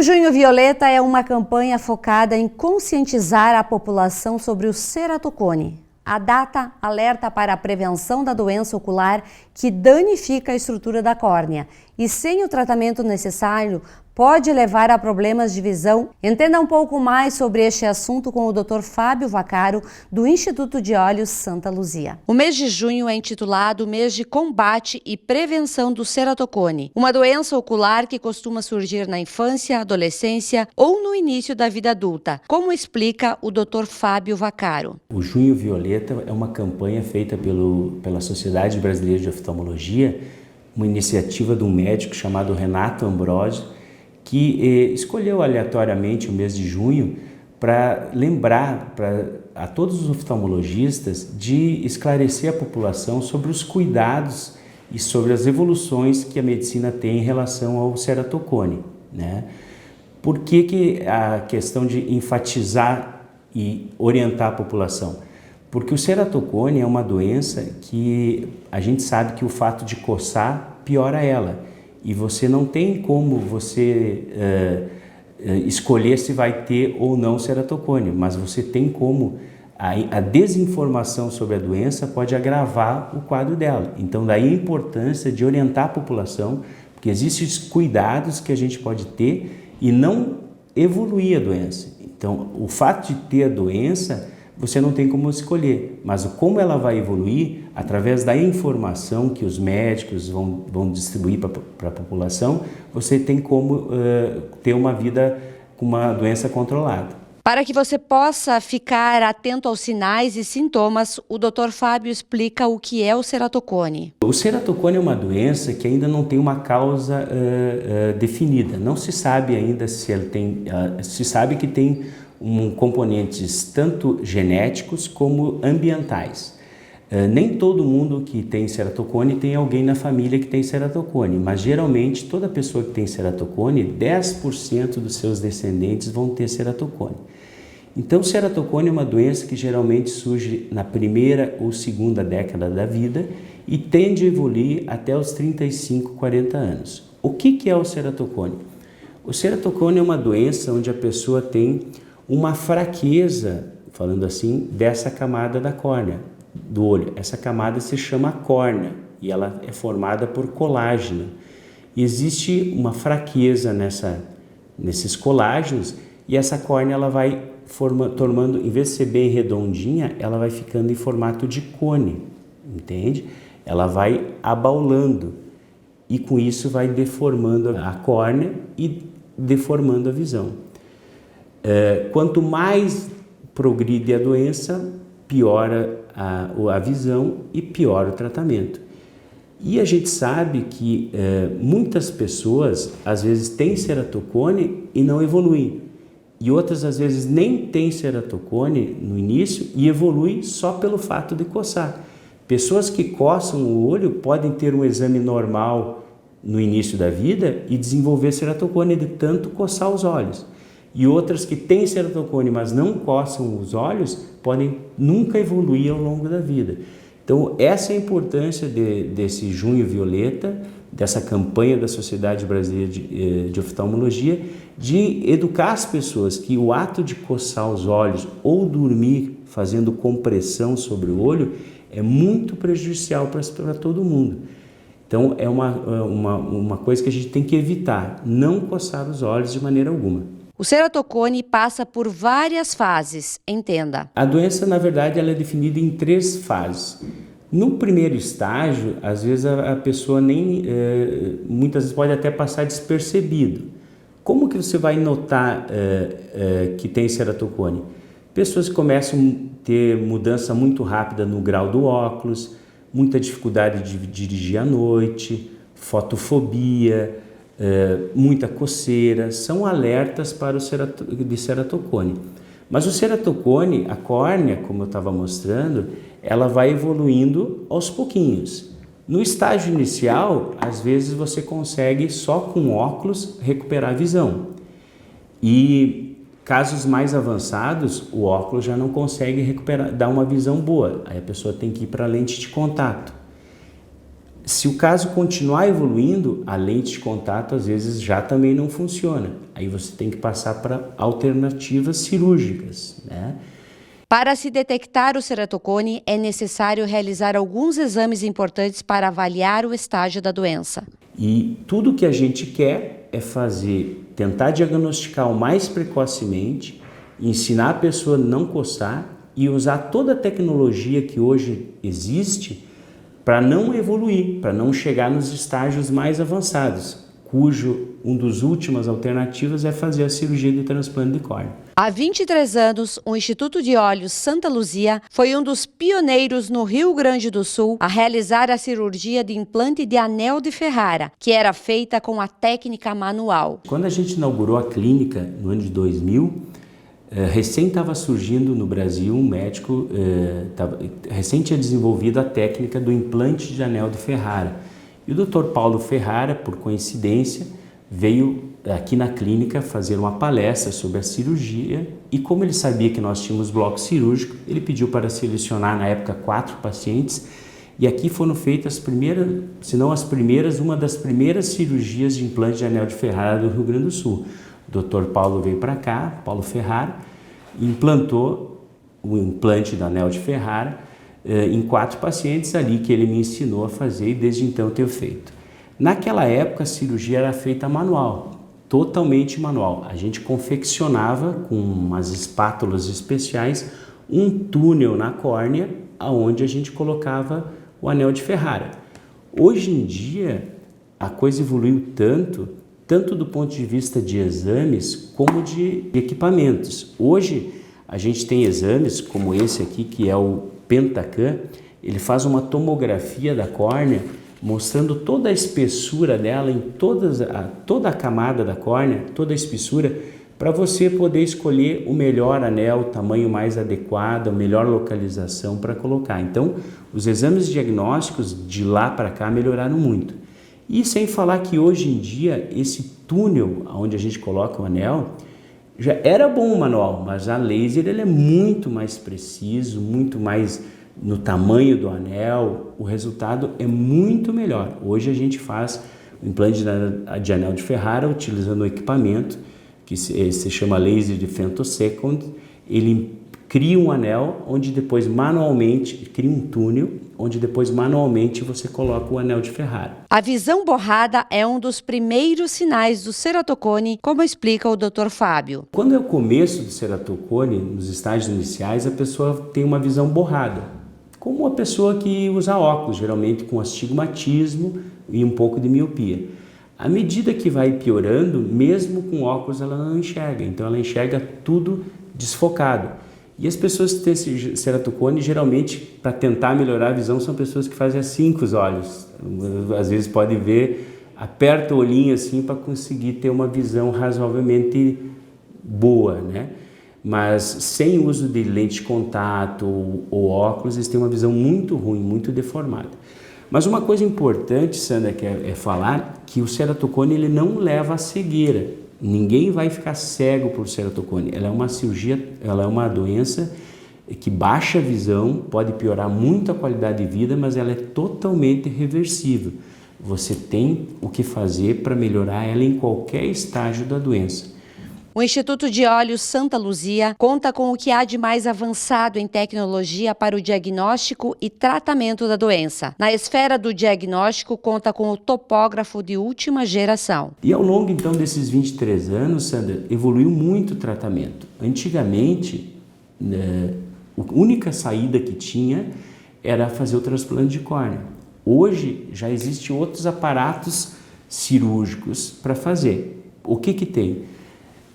O Junho Violeta é uma campanha focada em conscientizar a população sobre o ceratocone. A data alerta para a prevenção da doença ocular que danifica a estrutura da córnea e, sem o tratamento necessário, pode levar a problemas de visão. Entenda um pouco mais sobre este assunto com o Dr. Fábio Vaccaro, do Instituto de Olhos Santa Luzia. O mês de junho é intitulado Mês de Combate e Prevenção do Ceratocone, uma doença ocular que costuma surgir na infância, adolescência ou no início da vida adulta, como explica o Dr. Fábio Vaccaro. O Junho Violeta é uma campanha feita pela Sociedade Brasileira de Oftalmologia, uma iniciativa de um médico chamado Renato Ambrosio, que escolheu aleatoriamente o mês de junho para lembrar a todos os oftalmologistas de esclarecer a população sobre os cuidados e sobre as evoluções que a medicina tem em relação ao ceratocone, né? Por que a questão de enfatizar e orientar a população? Porque o ceratocone é uma doença que a gente sabe que o fato de coçar piora ela. E você não tem como você escolher se vai ter ou não ceratocone, mas você tem como a desinformação sobre a doença pode agravar o quadro dela. Então daí a importância de orientar a população, porque existem cuidados que a gente pode ter e não evoluir a doença. Então o fato de ter a doença, você não tem como escolher, mas como ela vai evoluir, através da informação que os médicos vão distribuir para a população, você tem como ter uma vida com uma doença controlada. Para que você possa ficar atento aos sinais e sintomas, o Dr. Fábio explica o que é o ceratocone. O ceratocone é uma doença que ainda não tem uma causa definida. Não se sabe ainda se ela tem... se sabe que tem componentes tanto genéticos como ambientais. Nem todo mundo que tem ceratocone tem alguém na família que tem ceratocone, mas geralmente toda pessoa que tem ceratocone, 10% dos seus descendentes vão ter ceratocone. Então, ceratocone é uma doença que geralmente surge na primeira ou segunda década da vida e tende a evoluir até os 35, 40 anos. O que é o ceratocone? O ceratocone é uma doença onde a pessoa tem uma fraqueza, falando assim, dessa camada da córnea, do olho. Essa camada se chama córnea e ela é formada por colágeno. E existe uma fraqueza nesses colágenos e essa córnea ela vai formando, em vez de ser bem redondinha, ela vai ficando em formato de cone, entende? Ela vai abaulando e com isso vai deformando a córnea e deformando a visão. Quanto mais progride a doença, piora a visão e piora o tratamento. E a gente sabe que muitas pessoas às vezes têm ceratocone e não evoluem. E outras às vezes nem têm ceratocone no início e evoluem só pelo fato de coçar. Pessoas que coçam o olho podem ter um exame normal no início da vida e desenvolver ceratocone de tanto coçar os olhos. E outras que têm ceratocone, mas não coçam os olhos, podem nunca evoluir ao longo da vida. Então, essa é a importância desse Junho Violeta, dessa campanha da Sociedade Brasileira de Oftalmologia, de educar as pessoas que o ato de coçar os olhos ou dormir fazendo compressão sobre o olho é muito prejudicial para todo mundo. Então, é uma coisa que a gente tem que evitar, não coçar os olhos de maneira alguma. O ceratocone passa por várias fases, entenda. A doença, na verdade, ela é definida em 3 fases. No primeiro estágio, às vezes a pessoa muitas vezes pode até passar despercebido. Como que você vai notar que tem ceratocone? Pessoas que começam a ter mudança muito rápida no grau do óculos, muita dificuldade de dirigir à noite, fotofobia, muita coceira, são alertas para de ceratocone. Mas o ceratocone, a córnea, como eu estava mostrando, ela vai evoluindo aos pouquinhos. No estágio inicial, às vezes você consegue só com óculos recuperar a visão. E casos mais avançados, o óculos já não consegue dar uma visão boa. Aí a pessoa tem que ir para a lente de contato. Se o caso continuar evoluindo, a lente de contato às vezes já também não funciona. Aí você tem que passar para alternativas cirúrgicas, né? Para se detectar o ceratocone, é necessário realizar alguns exames importantes para avaliar o estágio da doença. E tudo que a gente quer é tentar diagnosticar o mais precocemente, ensinar a pessoa a não coçar e usar toda a tecnologia que hoje existe para não evoluir, para não chegar nos estágios mais avançados, cujo um dos últimas alternativas é fazer a cirurgia de transplante de córnea. Há 23 anos, o Instituto de Olhos Santa Luzia foi um dos pioneiros no Rio Grande do Sul a realizar a cirurgia de implante de anel de Ferrara, que era feita com a técnica manual. Quando a gente inaugurou a clínica no ano de 2000, recém estava surgindo no Brasil um médico, recém tinha desenvolvido a técnica do implante de anel de Ferrara. E o Dr. Paulo Ferrara, por coincidência, veio aqui na clínica fazer uma palestra sobre a cirurgia e como ele sabia que nós tínhamos bloco cirúrgico, ele pediu para selecionar na época 4 pacientes e aqui foram feitas as primeiras, se não as primeiras, uma das primeiras cirurgias de implante de anel de Ferrara do Rio Grande do Sul. O Dr. Paulo veio para cá, Paulo Ferrara, implantou o implante do anel de Ferrara em 4 pacientes ali que ele me ensinou a fazer e desde então eu tenho feito. Naquela época a cirurgia era feita manual, totalmente manual. A gente confeccionava com umas espátulas especiais um túnel na córnea aonde a gente colocava o anel de Ferrara. Hoje em dia a coisa evoluiu tanto do ponto de vista de exames como de equipamentos. Hoje a gente tem exames como esse aqui que é o Pentacam, ele faz uma tomografia da córnea mostrando toda a espessura dela em toda a camada da córnea, toda a espessura, para você poder escolher o melhor anel, o tamanho mais adequado, a melhor localização para colocar. Então, os exames diagnósticos de lá para cá melhoraram muito. E sem falar que hoje em dia, esse túnel onde a gente coloca o anel, já era bom o manual, mas a laser ele é muito mais preciso, muito mais no tamanho do anel, o resultado é muito melhor. Hoje a gente faz o implante de anel de Ferrara utilizando um equipamento que se chama laser de femtosecond. Ele cria um anel onde depois manualmente, cria um túnel onde depois manualmente você coloca o anel de Ferrara. A visão borrada é um dos primeiros sinais do ceratocone, como explica o Dr. Fábio. Quando é o começo do ceratocone, nos estágios iniciais, a pessoa tem uma visão borrada, como uma pessoa que usa óculos, geralmente com astigmatismo e um pouco de miopia. À medida que vai piorando, mesmo com óculos ela não enxerga, então ela enxerga tudo desfocado. E as pessoas que têm esse ceratocone, geralmente, para tentar melhorar a visão, são pessoas que fazem assim com os olhos. Às vezes pode ver, aperta o olhinho assim para conseguir ter uma visão razoavelmente boa, né? Mas sem uso de lente de contato ou óculos, eles têm uma visão muito ruim, muito deformada. Mas uma coisa importante, Sandra, que é falar que o ceratocone ele não leva à cegueira. Ninguém vai ficar cego por ceratocone. Ela é uma cirurgia, ela é uma doença que baixa a visão, pode piorar muito a qualidade de vida, mas ela é totalmente reversível. Você tem o que fazer para melhorar ela em qualquer estágio da doença. O Instituto de Olhos Santa Luzia conta com o que há de mais avançado em tecnologia para o diagnóstico e tratamento da doença. Na esfera do diagnóstico, conta com o topógrafo de última geração. E ao longo, então, desses 23 anos, Sandra, evoluiu muito o tratamento. Antigamente, a única saída que tinha era fazer o transplante de córnea. Hoje, já existem outros aparatos cirúrgicos para fazer. O que tem?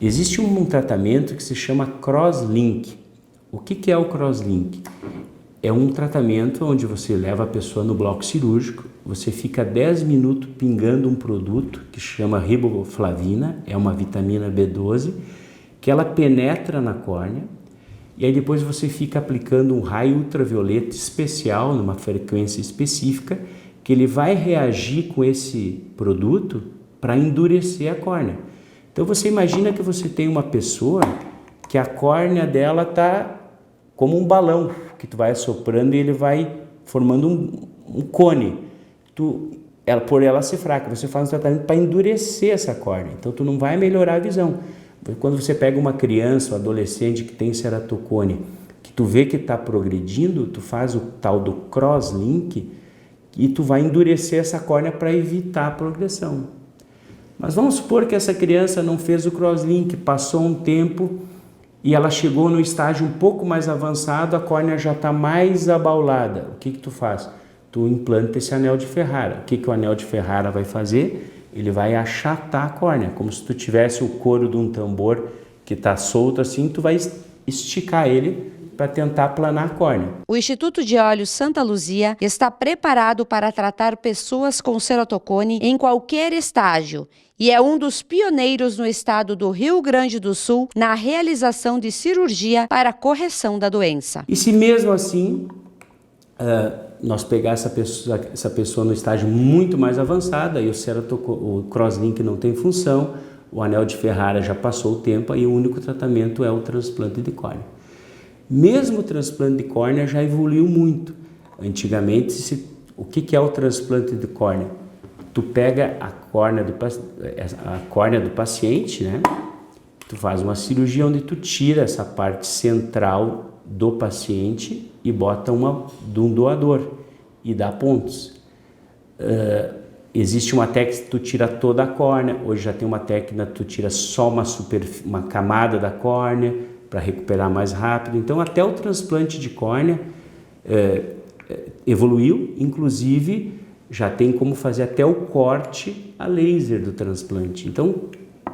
Existe um tratamento que se chama crosslink. O que é o crosslink? É um tratamento onde você leva a pessoa no bloco cirúrgico, você fica 10 minutos pingando um produto que se chama riboflavina, é uma vitamina B12, que ela penetra na córnea e aí depois você fica aplicando um raio ultravioleta especial, numa frequência específica, que ele vai reagir com esse produto para endurecer a córnea. Então você imagina que você tem uma pessoa que a córnea dela está como um balão que tu vai assoprando e ele vai formando um cone. por ela ser fraca, você faz um tratamento para endurecer essa córnea. Então, tu não vai melhorar a visão. Quando você pega uma criança ou adolescente que tem ceratocone, que tu vê que está progredindo, tu faz o tal do crosslink e tu vai endurecer essa córnea para evitar a progressão. Mas vamos supor que essa criança não fez o crosslink, passou um tempo e ela chegou no estágio um pouco mais avançado, a córnea já está mais abaulada. O que tu faz? Tu implanta esse anel de Ferrara. O que o anel de Ferrara vai fazer? Ele vai achatar a córnea, como se tu tivesse o couro de um tambor que está solto assim, tu vai esticar ele para tentar aplanar a córnea. O Instituto de Olhos Santa Luzia está preparado para tratar pessoas com ceratocone em qualquer estágio e é um dos pioneiros no estado do Rio Grande do Sul na realização de cirurgia para a correção da doença. E se mesmo assim nós pegar essa pessoa no estágio muito mais avançado, aí o crosslink não tem função, o anel de Ferrara já passou o tempo, aí o único tratamento é o transplante de córnea. Mesmo o transplante de córnea já evoluiu muito. Antigamente, o que é o transplante de córnea? Tu pega a córnea do paciente, né? Tu faz uma cirurgia onde tu tira essa parte central do paciente e bota de um doador e dá pontos. Existe uma técnica que tu tira toda a córnea, hoje já tem uma técnica que tu tira só uma camada da córnea para recuperar mais rápido. Então até o transplante de córnea evoluiu, inclusive já tem como fazer até o corte a laser do transplante. Então,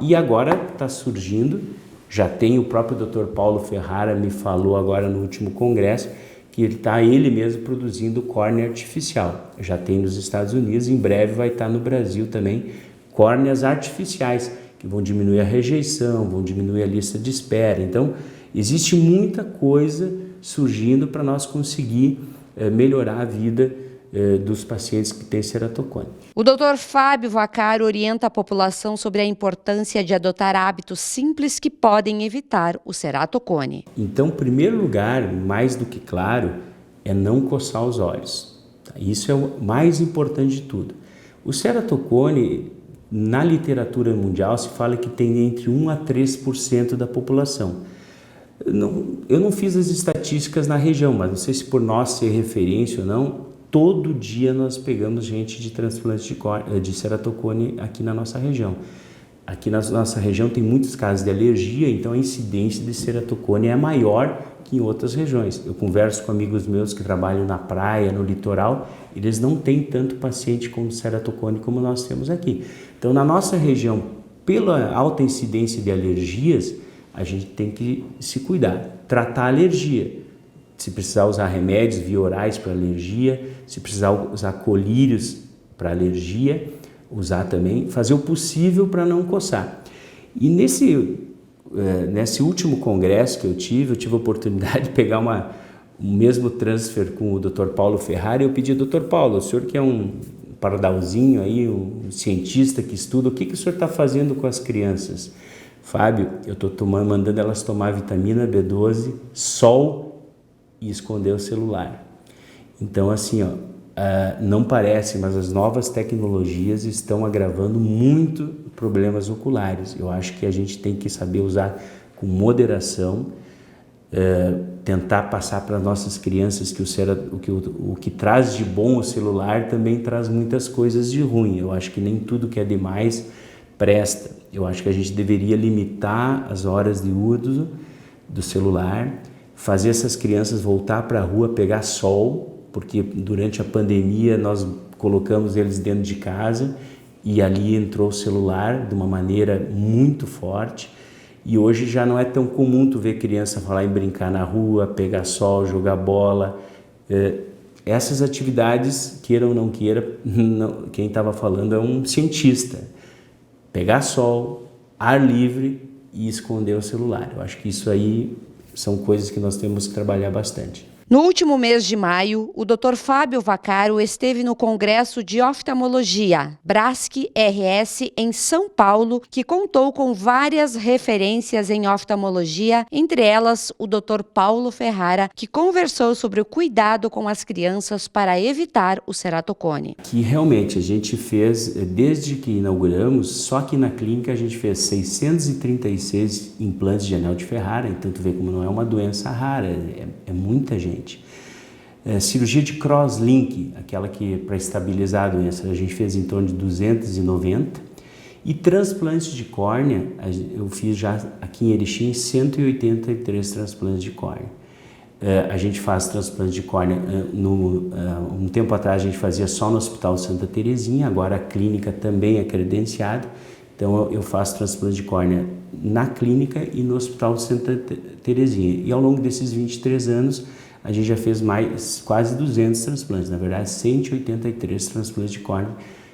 e agora está surgindo, já tem o próprio Dr. Paulo Ferrara me falou agora no último congresso que ele mesmo produzindo córnea artificial. Já tem nos Estados Unidos, em breve vai estar no Brasil também córneas artificiais que vão diminuir a rejeição, vão diminuir a lista de espera. Então, existe muita coisa surgindo para nós conseguir melhorar a vida dos pacientes que têm ceratocone. O Dr. Fábio Vaccaro orienta a população sobre a importância de adotar hábitos simples que podem evitar o ceratocone. Então, em primeiro lugar, mais do que claro, é não coçar os olhos. Isso é o mais importante de tudo. O ceratocone, na literatura mundial, se fala que tem entre 1 a 3% da população. Eu não fiz as estatísticas na região, mas não sei se por nós ser referência ou não, todo dia nós pegamos gente de transplante de ceratocone aqui na nossa região. Aqui na nossa região tem muitos casos de alergia, então a incidência de ceratocone é maior que em outras regiões. Eu converso com amigos meus que trabalham na praia, no litoral, eles não têm tanto paciente com ceratocone como nós temos aqui. Então, na nossa região, pela alta incidência de alergias, a gente tem que se cuidar, tratar a alergia. Se precisar usar remédios via orais para alergia, se precisar usar colírios para alergia, usar também, fazer o possível para não coçar. E nesse último congresso que eu tive a oportunidade de pegar o mesmo transfer com o Dr. Paulo Ferrara e eu pedi, Dr. Paulo, o senhor que é um pardalzinho aí, um cientista que estuda, o que o senhor está fazendo com as crianças? Fábio, eu estou mandando elas tomar vitamina B12, sol e esconder o celular. Então, assim, não parece, mas as novas tecnologias estão agravando muito problemas oculares. Eu acho que a gente tem que saber usar com moderação, tentar passar para nossas crianças que o que traz de bom o celular também traz muitas coisas de ruim. Eu acho que nem tudo que é demais presta. Eu acho que a gente deveria limitar as horas de uso do celular, fazer essas crianças voltar para a rua, pegar sol, porque durante a pandemia nós colocamos eles dentro de casa e ali entrou o celular de uma maneira muito forte e hoje já não é tão comum tu ver criança falar em brincar na rua, pegar sol, jogar bola. Essas atividades, queira ou não queira, quem estava falando é um cientista. Pegar sol, ar livre e esconder o celular. Eu acho que isso aí são coisas que nós temos que trabalhar bastante. No último mês de maio, o Dr. Fábio Vaccaro esteve no Congresso de Oftalmologia, BRASC-RS, em São Paulo, que contou com várias referências em oftalmologia, entre elas o Dr. Paulo Ferrara, que conversou sobre o cuidado com as crianças para evitar o ceratocone. Que realmente a gente fez, desde que inauguramos, só aqui na clínica a gente fez 636 implantes de anel de Ferrara, então tu vê como não é uma doença rara, é muita gente. Cirurgia de crosslink, aquela que para estabilizar a doença, a gente fez em torno de 290. E transplantes de córnea, eu fiz já aqui em Erechim 183 transplantes de córnea. A gente faz transplante de córnea, um tempo atrás a gente fazia só no Hospital Santa Terezinha, agora a clínica também é credenciada, então eu faço transplante de córnea na clínica e no Hospital Santa Terezinha. E ao longo desses 23 anos, a gente já fez quase 200 transplantes, na verdade 183 transplantes de córnea,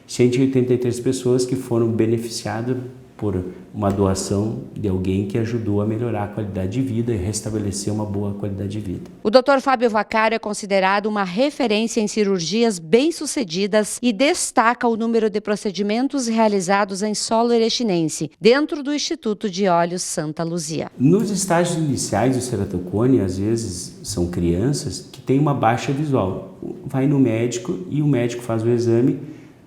183 pessoas que foram beneficiadas por uma doação de alguém que ajudou a melhorar a qualidade de vida e restabelecer uma boa qualidade de vida. O Dr. Fábio Vaccaro é considerado uma referência em cirurgias bem-sucedidas e destaca o número de procedimentos realizados em solo erechinense, dentro do Instituto de Olhos Santa Luzia. Nos estágios iniciais do ceratocone, às vezes são crianças que têm uma baixa visual. Vai no médico e o médico faz o exame.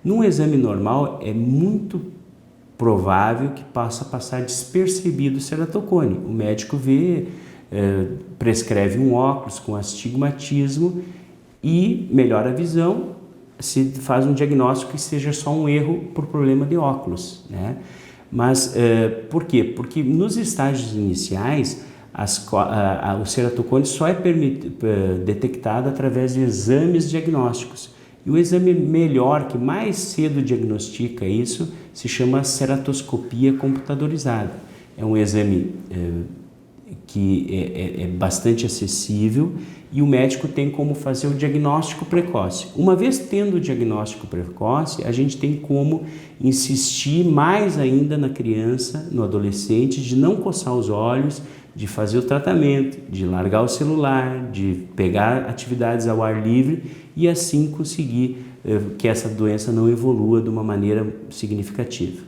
Num exame normal, é muito provável que possa passar despercebido o ceratocone. O médico vê, prescreve um óculos com astigmatismo e melhora a visão, se faz um diagnóstico que seja só um erro por problema de óculos, né? Mas por quê? Porque nos estágios iniciais o ceratocone só é detectado através de exames diagnósticos. E o exame melhor, que mais cedo diagnostica isso, se chama ceratoscopia computadorizada. É um exame que é bastante acessível e o médico tem como fazer o diagnóstico precoce. Uma vez tendo o diagnóstico precoce, a gente tem como insistir mais ainda na criança, no adolescente, de não coçar os olhos, de fazer o tratamento, de largar o celular, de pegar atividades ao ar livre e assim conseguir que essa doença não evolua de uma maneira significativa.